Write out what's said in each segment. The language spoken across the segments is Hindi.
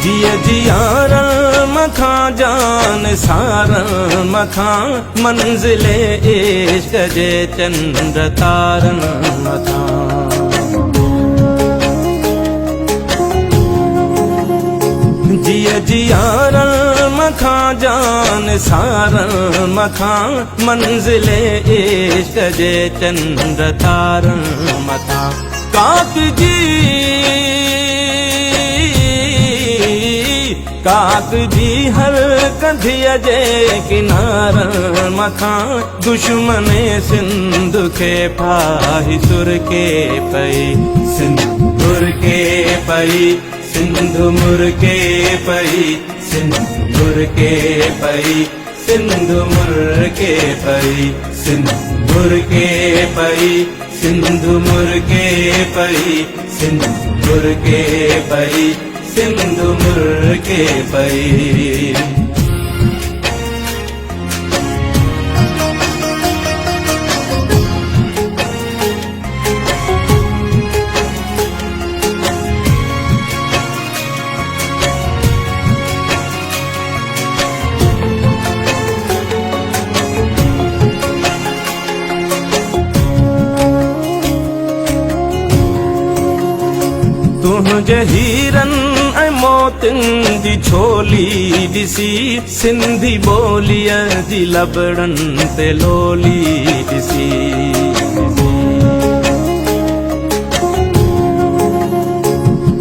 जिय जियार मखा जान सार मखा मंजिले इश्क जे चंद्र तारन मखा। जिय जियार मखा जान सार मखा मंजिले इश्क जे चंद्र तारन मखा। काक जी हर कंधिया जे किनार मखा दुश्मने सिंध के फाही सुर के पई सिंधुर के पई सिंधु मुर के पई सिंधुर के पई सिंधु मुर के पई सिंधुर के पई सिंधु मुर के पई सिंधुर के पई सिंधु मुर के पई। तुझे हीरन ऐं मोतिन जी छोली दिसी सिंधी बोलिया जी लबड़न ते लोली दिसी।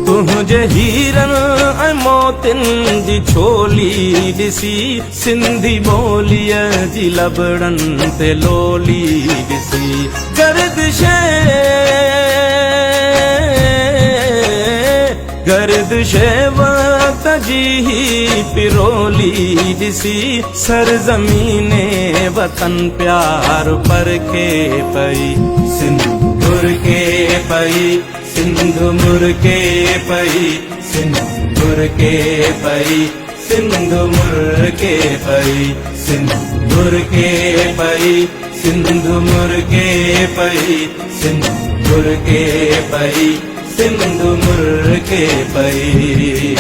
तुझे हीरन ऐं मोतिन जी छोली दिसी सिंधी बोलिया जी लबड़न ते लोली दिसी। गर्दिश वक्त जी पिरोली दिसी सरजमीने वतन प्यार पर के पई सिंधुर के पई सिंधु मुर के पई सिंधुर के पई सिंधु मुर के पई सिंधुर के पई सिंधु मुर के पई सिंधुर के पई सिंधु मुर के पई।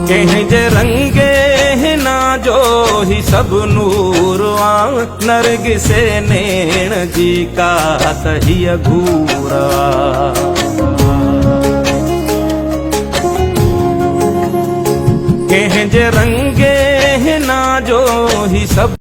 कहीं जे रंगे हिना जो ही सब नूर नरग से नैण जी का तहिया घूरा। कहीं जे रंगे हिना जो ही सब